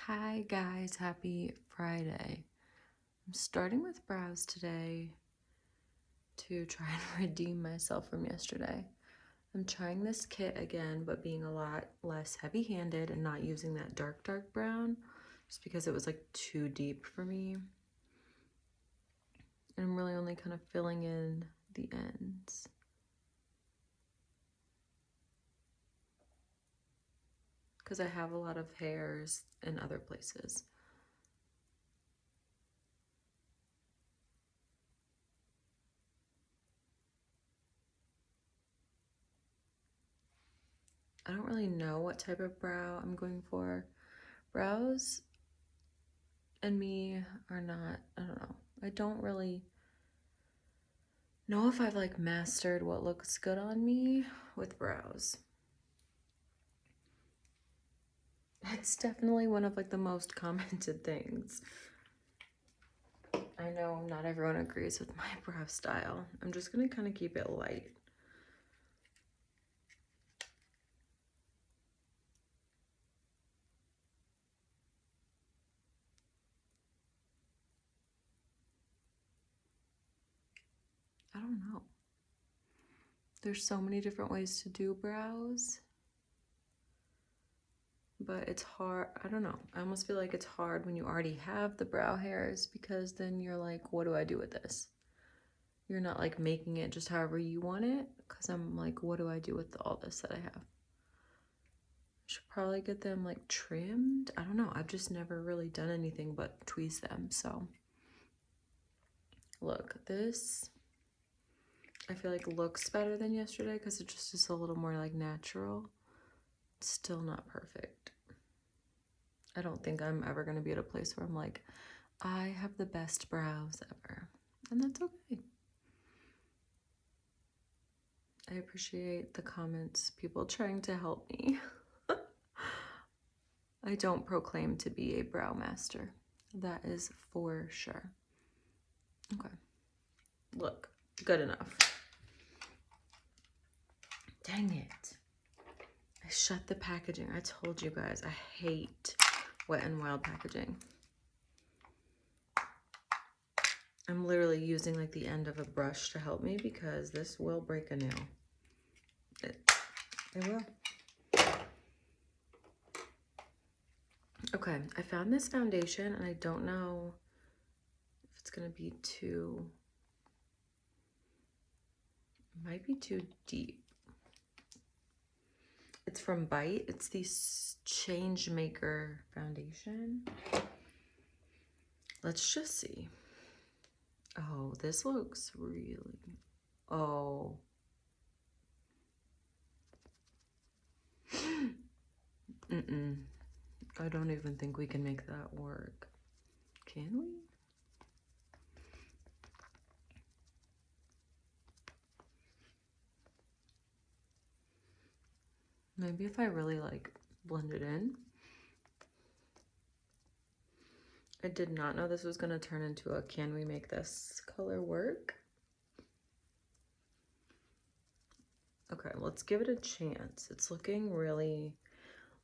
Hi guys, happy Friday. I'm starting with brows today to try and redeem myself from yesterday. I'm trying this kit again, but being a lot less heavy-handed and not using that dark brown just because it was like too deep for me. And I'm really only kind of filling in the ends. Because I have a lot of hairs in other places. I don't really know what type of brow I'm going for. Brows and me are not, I don't know. I don't really know if I've like mastered what looks good on me with brows. It's definitely one of like the most commented things. I know not everyone agrees with my brow style. I'm just gonna kind of keep it light. I don't know. There's so many different ways to do brows, but it's hard. I don't know. I almost feel like it's hard when you already have the brow hairs because then you're like, what do I do with this? You're not like making it just however you want it, because I'm like, what do I do with all this that I have? Should probably get them like trimmed. I don't know. I've just never really done anything but tweeze them. So look, this I feel like looks better than yesterday because it just is a little more like natural. It's still not perfect. I don't think I'm ever going to be at a place where I'm like, I have the best brows ever. And that's okay. I appreciate the comments, people trying to help me. I don't proclaim to be a brow master. That is for sure. Okay. Look, good enough. Dang it. I shut the packaging. I told you guys, I hate Wet n Wild packaging. I'm literally using like the end of a brush to help me because this will break a nail. It will. Okay, I found this foundation and I don't know if it's gonna be too, it might be too deep. It's from Bite. It's the Change Maker foundation. Let's just see. Oh, this looks really, oh. I don't even think we can make that work. Can we? Maybe if I really like blend it in. I did not know this was gonna turn into a can we make this color work? Okay, let's give it a chance. It's looking really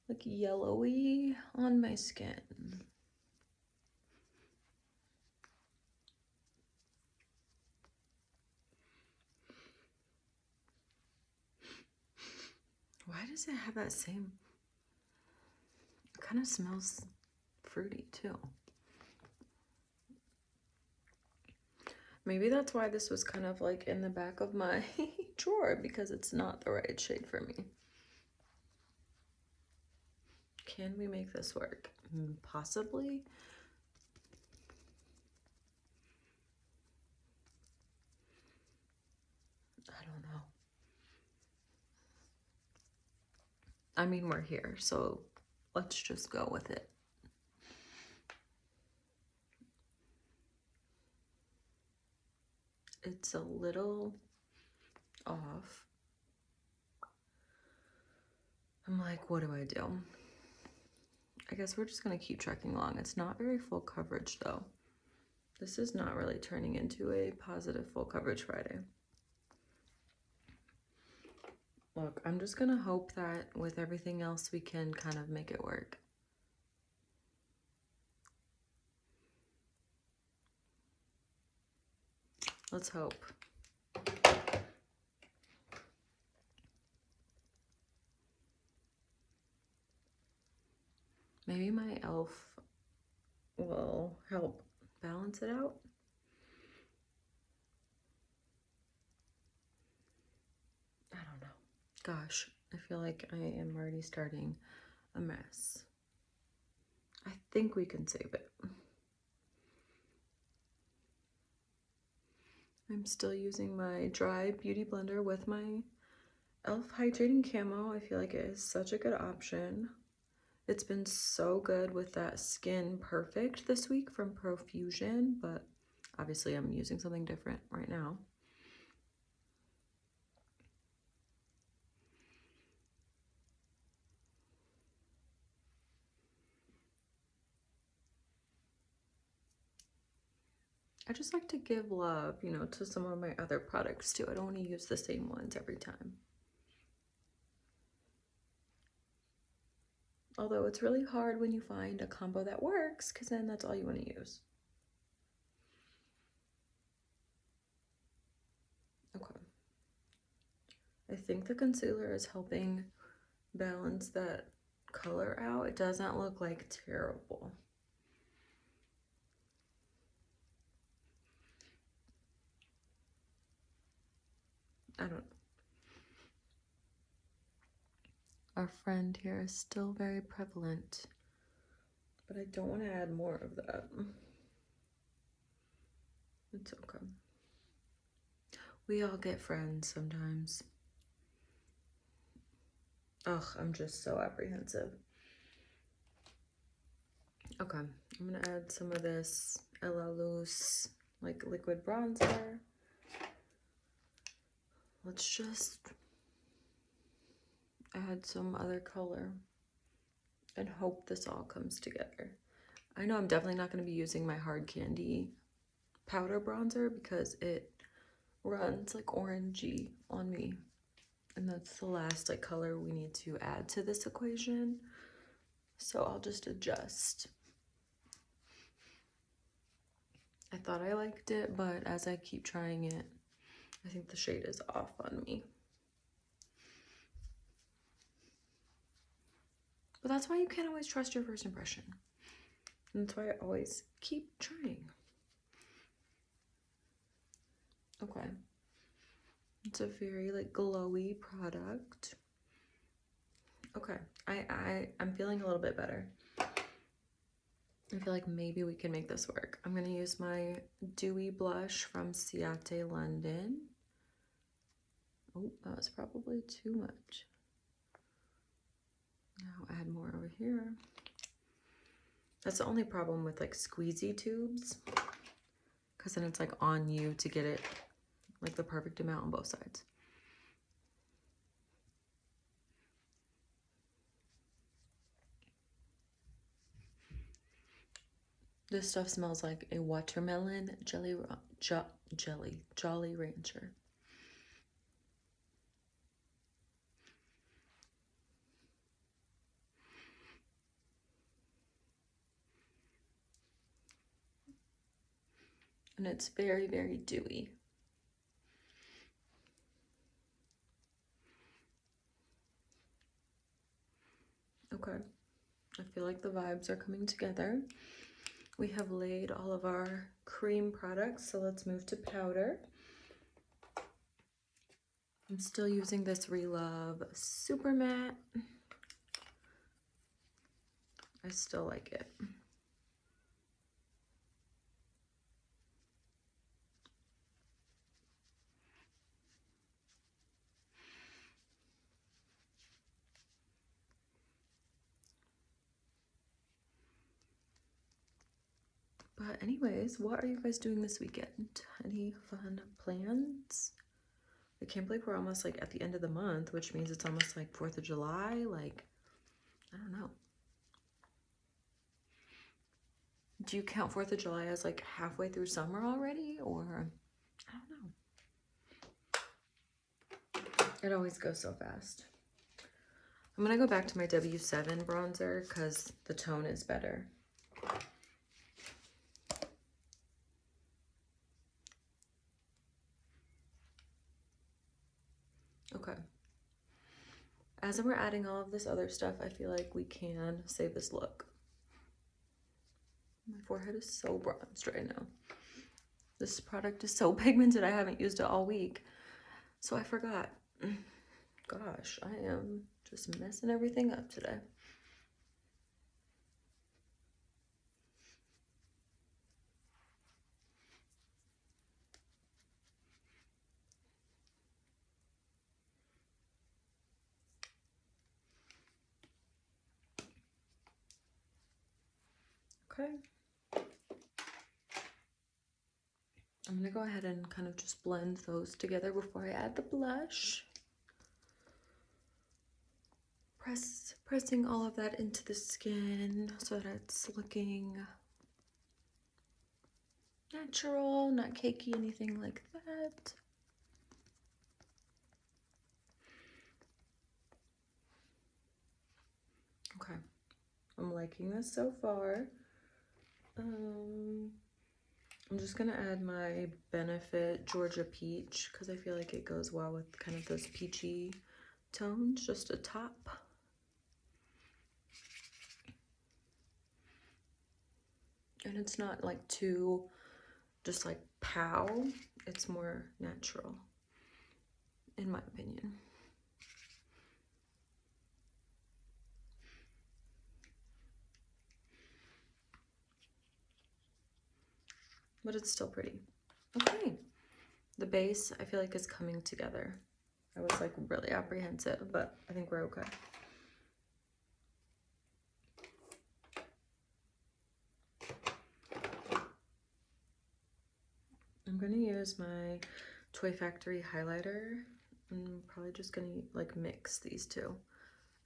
like yellowy on my skin. Why does it have that same, it kind of smells fruity too. Maybe that's why this was kind of like in the back of my drawer, because it's not the right shade for me. Can we make this work? Possibly. I don't know. I mean, we're here, so let's just go with it. It's a little off. I'm like, what do I do? I guess we're just gonna keep trekking along. It's not very full coverage though. This is not really turning into a positive full coverage Friday. Look, I'm just gonna hope that with everything else we can kind of make it work. Let's hope. Maybe my e.l.f. will help balance it out. I don't know. Gosh, I feel like I am already starting a mess. I think we can save it. I'm still using my dry beauty blender with my e.l.f. hydrating camo. I feel like it is such a good option. It's been so good with that Skin Perfect this week from Profusion, but obviously I'm using something different right now. I just like to give love, you know, to some of my other products too. I don't want to use the same ones every time. Although it's really hard when you find a combo that works, because then that's all you want to use. Okay. I think the concealer is helping balance that color out. It doesn't look like terrible. I don't know. Our friend here is still very prevalent, but I don't want to add more of that. It's okay. We all get friends sometimes. Ugh, I'm just so apprehensive. Okay, I'm gonna add some of this Ella Loose like liquid bronzer. Let's just add some other color and hope this all comes together. I know I'm definitely not going to be using my Hard Candy powder bronzer because it runs like orangey on me, and that's the last like color we need to add to this equation, so I'll just adjust. I thought I liked it, but as I keep trying it, I think the shade is off on me. But that's why you can't always trust your first impression. And that's why I always keep trying. Okay. It's a very like glowy product. Okay, I'm feeling a little bit better. I feel like maybe we can make this work. I'm gonna use my dewy blush from Ciate London. Oh, that was probably too much. Now add more over here. That's the only problem with like squeezy tubes, because then it's like on you to get it like the perfect amount on both sides. This stuff smells like a watermelon Jolly Rancher. And it's very, very dewy. Okay, I feel like the vibes are coming together. We have laid all of our cream products, so let's move to powder. I'm still using this Relove Super Matte. I still like it. But anyways, what are you guys doing this weekend? Any fun plans? I can't believe we're almost like at the end of the month, which means it's almost like 4th of July. Like, I don't know. Do you count 4th of July as like halfway through summer already? Or, I don't know. It always goes so fast. I'm gonna go back to my W7 bronzer because the tone is better. as we're adding all of this other stuff, I feel like we can save this look. My forehead is so bronzed right now. This product is so pigmented, I haven't used it all week. So I forgot. Gosh, I am just messing everything up today. Okay. I'm gonna go ahead and kind of just blend those together before I add the blush. Pressing all of that into the skin so that it's looking natural, not cakey, anything like that. Okay, I'm liking this so far. I'm just gonna add my Benefit Georgia Peach because I feel like it goes well with kind of those peachy tones, just a top. And it's not like too just like pow, it's more natural in my opinion. But it's still pretty. Okay, the base I feel like is coming together. I was like really apprehensive, but I think we're okay. I'm gonna use my Toy Factory highlighter. I'm probably just gonna like mix these two.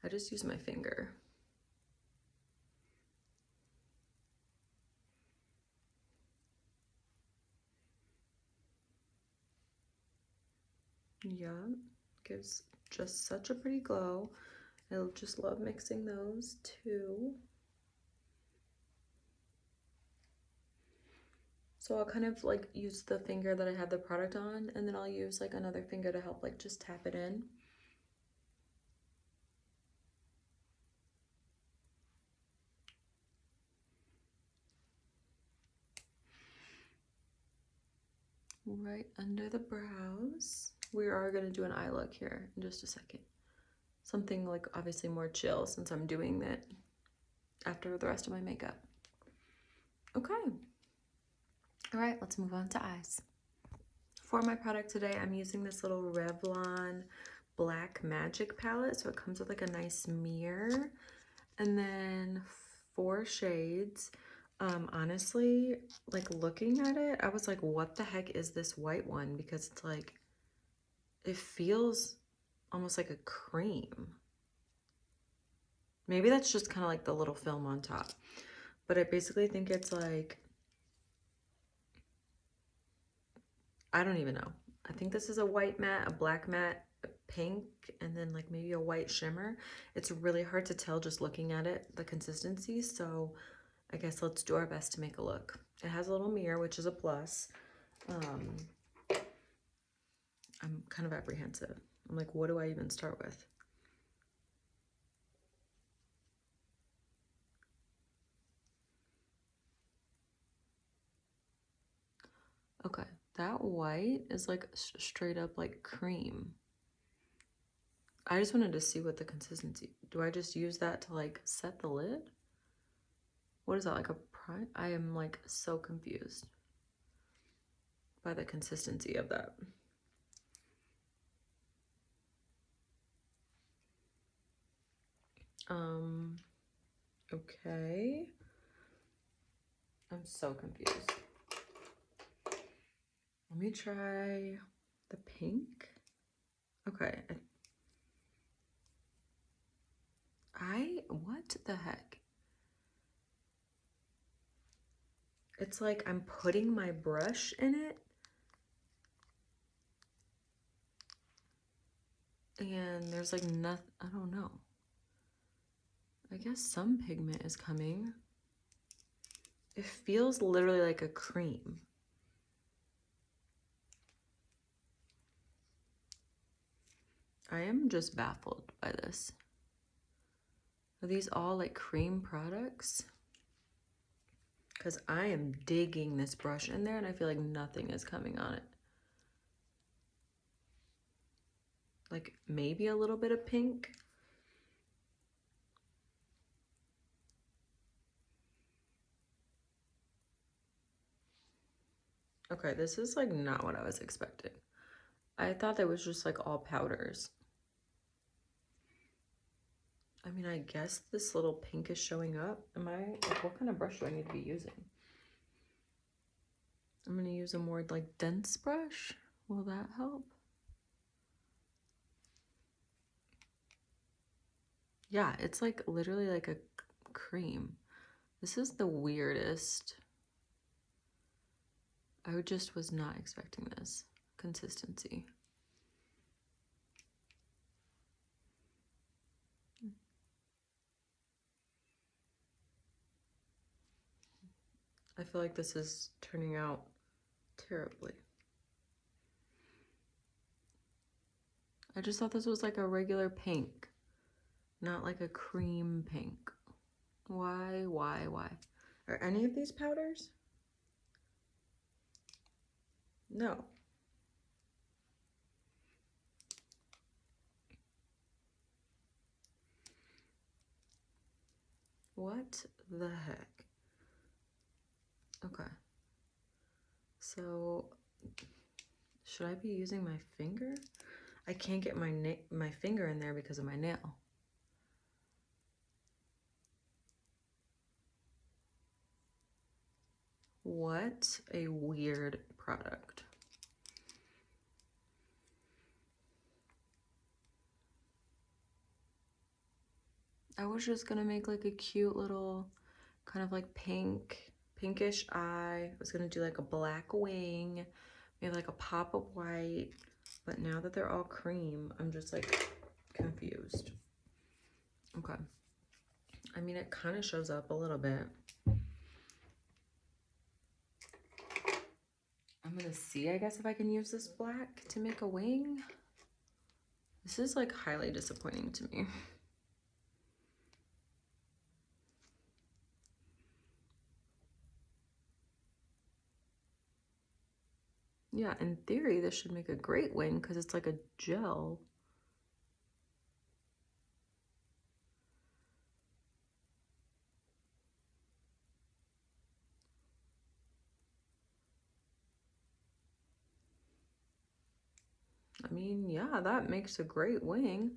I just use my finger. Yeah, gives just such a pretty glow. I just love mixing those too. So I'll kind of like use the finger that I had the product on, and then I'll use like another finger to help like just tap it in. Right under the brows. We are gonna do an eye look here in just a second. Something like obviously more chill since I'm doing that after the rest of my makeup. Okay. All right, let's move on to eyes. For my product today, I'm using this little Revlon Black Magic palette. So it comes with like a nice mirror and then 4 shades. Honestly, like looking at it, I was like, what the heck is this white one? Because it's like, it feels almost like a cream. Maybe that's just kind of like the little film on top. But I basically think it's like, I don't even know. I think this is a white matte, a black matte, a pink, and then like maybe a white shimmer. It's really hard to tell just looking at it, the consistency. So I guess let's do our best to make a look. It has a little mirror, which is a plus. I'm kind of apprehensive. I'm like, what do I even start with? Okay, that white is like straight up like cream. I just wanted to see what the consistency. Do I just use that to like set the lid? What is that, like a prime? I am like so confused by the consistency of that. Okay. I'm so confused. Let me try the pink. Okay. What the heck? It's like I'm putting my brush in it. And there's like nothing, I don't know. I guess some pigment is coming. It feels literally like a cream. I am just baffled by this. Are these all like cream products? Because I am digging this brush in there and I feel like nothing is coming on it. Like maybe a little bit of pink. Okay, this is like not what I was expecting. I thought that was just like all powders. I mean, I guess this little pink is showing up. Like, what kind of brush do I need to be using? I'm gonna use a more like dense brush. Will that help? Yeah, it's like literally like a cream. This is the weirdest. I just was not expecting this consistency. I feel like this is turning out terribly. I just thought this was like a regular pink, not like a cream pink. Why? Are any of these powders? No. What the heck? Okay. So, should I be using my finger? I can't get my finger in there because of my nail. What a weird product. I was just gonna make like a cute little kind of like pinkish eye. I was gonna do like a black wing, maybe like a pop of white. But now that they're all cream, I'm just like confused. Okay. I mean, it kind of shows up a little bit. I'm gonna see, I guess, if I can use this black to make a wing. This is like highly disappointing to me. Yeah, in theory, this should make a great wing because it's like a gel. I mean, yeah, that makes a great wing.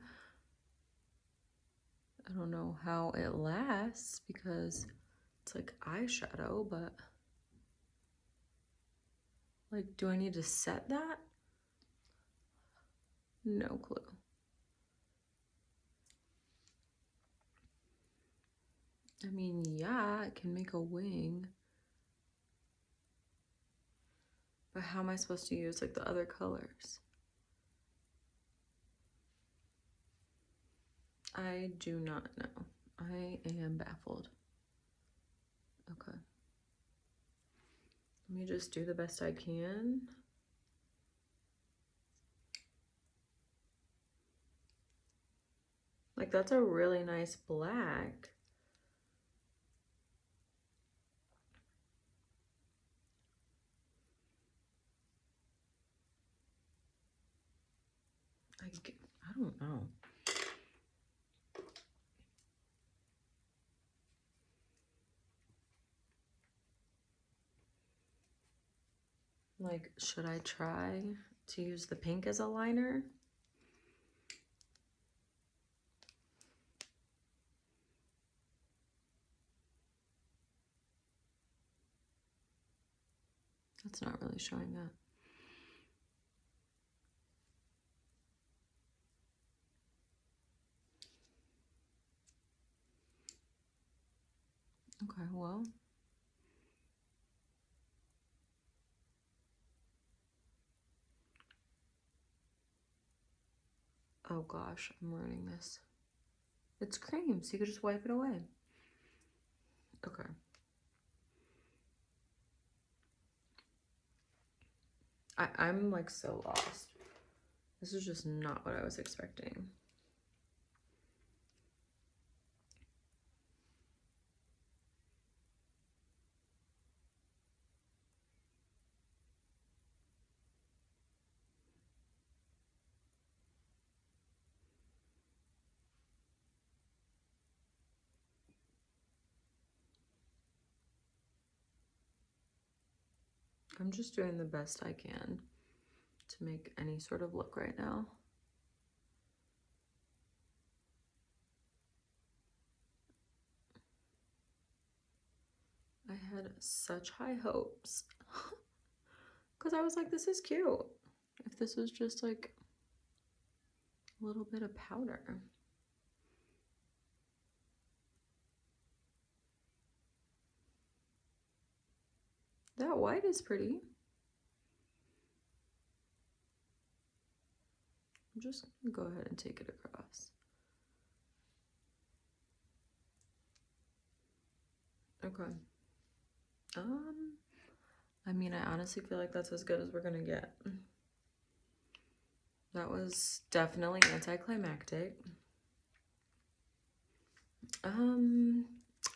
I don't know how it lasts because it's like eyeshadow, but like, do I need to set that? No clue. I mean, yeah, it can make a wing. But how am I supposed to use like the other colors? I do not know. I am baffled. Okay. Let me just do the best I can. Like, that's a really nice black. I don't know. Like, should I try to use the pink as a liner? That's not really showing up. Okay, well. Oh gosh, I'm ruining this. It's cream, so you could just wipe it away. Okay. I'm like so lost. This is just not what I was expecting. I'm just doing the best I can to make any sort of look right now. I had such high hopes because I was like, this is cute. If this was just like a little bit of powder. That white is pretty. I'm just gonna go ahead and take it across. Okay. I mean, I honestly feel like that's as good as we're gonna get. That was definitely anticlimactic. I don't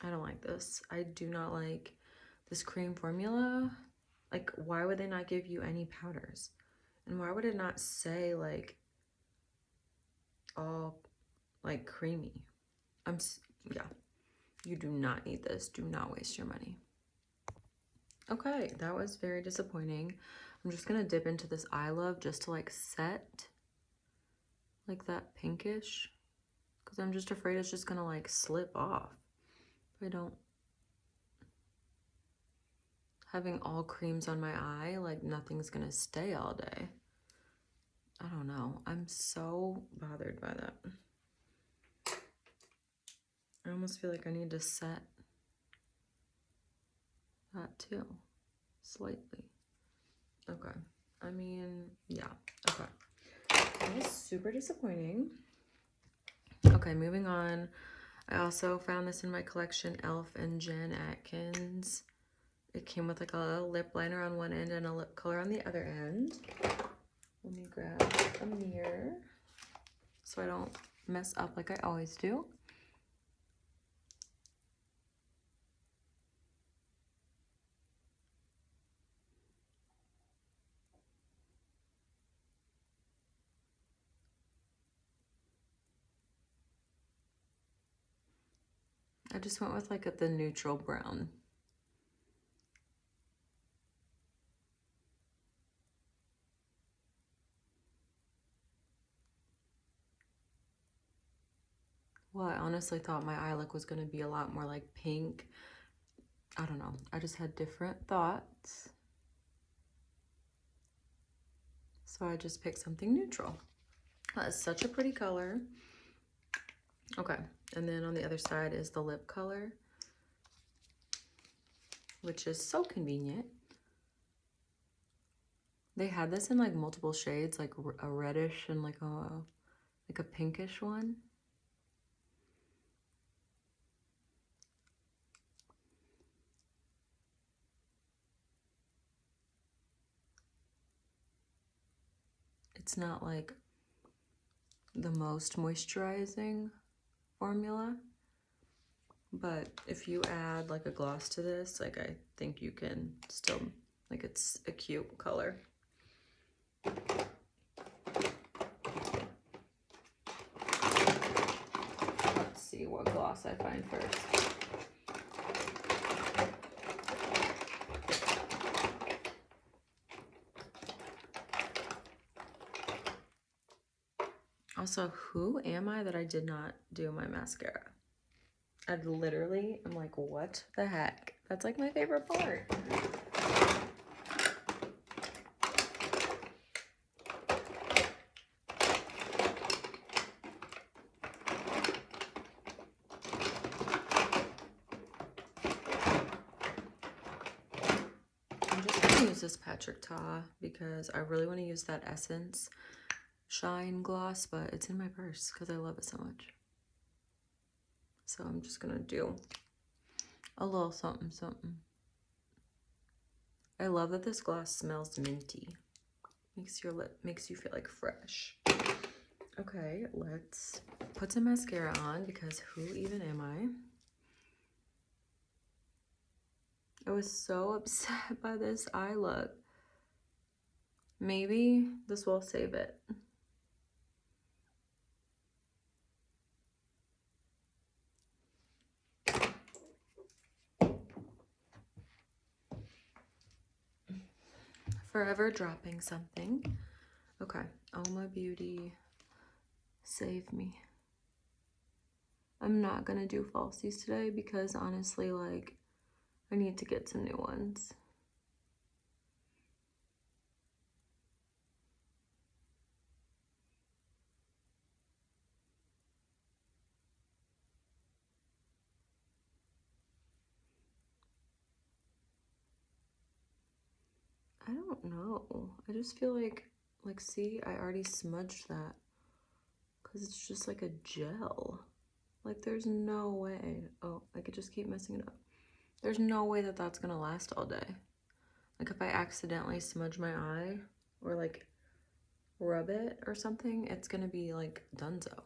like this. I do not like this cream formula. Like, why would they not give you any powders? And why would it not say like all like creamy? Yeah, you do not need this. Do not waste your money. Okay, that was very disappointing. I'm just gonna dip into this eye love just to like set like that pinkish, because I'm just afraid it's just gonna like slip off if I don't. Having all creams on my eye, like nothing's gonna stay all day. I don't know. I'm so bothered by that. I almost feel like I need to set that too, slightly. Okay. I mean, yeah. Okay. That was super disappointing. Okay, moving on. I also found this in my collection, Elf and Jen Atkins. It came with like a lip liner on one end and a lip color on the other end. Let me grab a mirror so I don't mess up like I always do. I just went with like the neutral brown. Well, I honestly thought my eye look was going to be a lot more like pink. I don't know. I just had different thoughts. So I just picked something neutral. That is such a pretty color. Okay. And then on the other side is the lip color, which is so convenient. They had this in like multiple shades, like a reddish and like a pinkish one. It's not like the most moisturizing formula, but if you add like a gloss to this, like I think you can still, like it's a cute color. Let's see what gloss I find first. Also, who am I that I did not do my mascara? I literally am like, what the heck? That's like my favorite part. I'm just gonna use this Patrick Ta because I really want to use that Essence Shine Gloss, but it's in my purse because I love it so much. So I'm just gonna do a little something, something. I love that this gloss smells minty. makes you feel like fresh. Okay, let's put some mascara on because who even am I? I was so upset by this eye look. Maybe this will save it. Forever dropping something. Okay, Oma Beauty, save me. I'm not gonna do falsies today because honestly, like, I need to get some new ones. I don't know. I just feel like see, I already smudged that because it's just like a gel. Like, there's no way. Oh, I could just keep messing it up. There's no way that that's gonna last all day. Like, if I accidentally smudge my eye or like rub it or something, it's gonna be like donezo.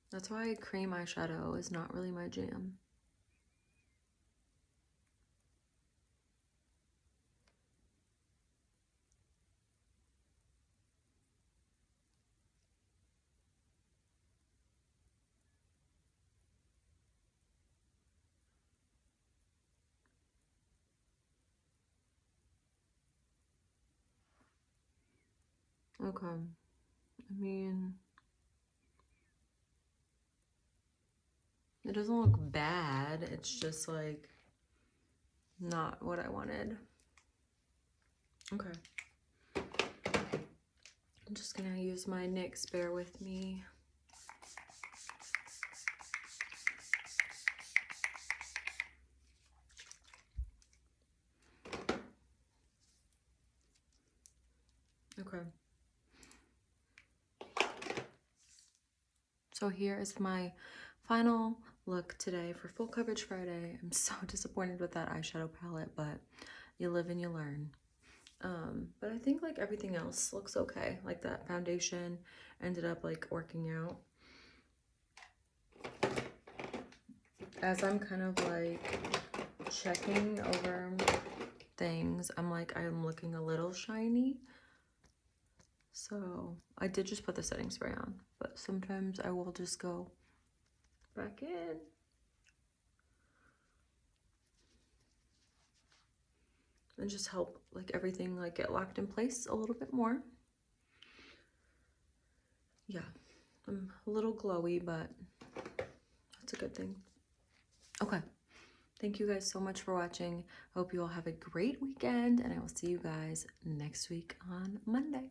That's why cream eyeshadow is not really my jam. Okay. I mean, it doesn't look bad. It's just like not what I wanted. Okay. I'm just gonna use my NYX Bear With Me. Okay. So here is my final look today for Full Coverage Friday. I'm so disappointed with that eyeshadow palette, but you live and you learn. But I think like everything else looks okay. Like that foundation ended up like working out. As I'm kind of like checking over things, I'm looking a little shiny. So I did just put the setting spray on, but sometimes I will just go back in. And just help like everything like get locked in place a little bit more. Yeah, I'm a little glowy, but that's a good thing. Okay, thank you guys so much for watching. Hope you all have a great weekend, and I will see you guys next week on Monday.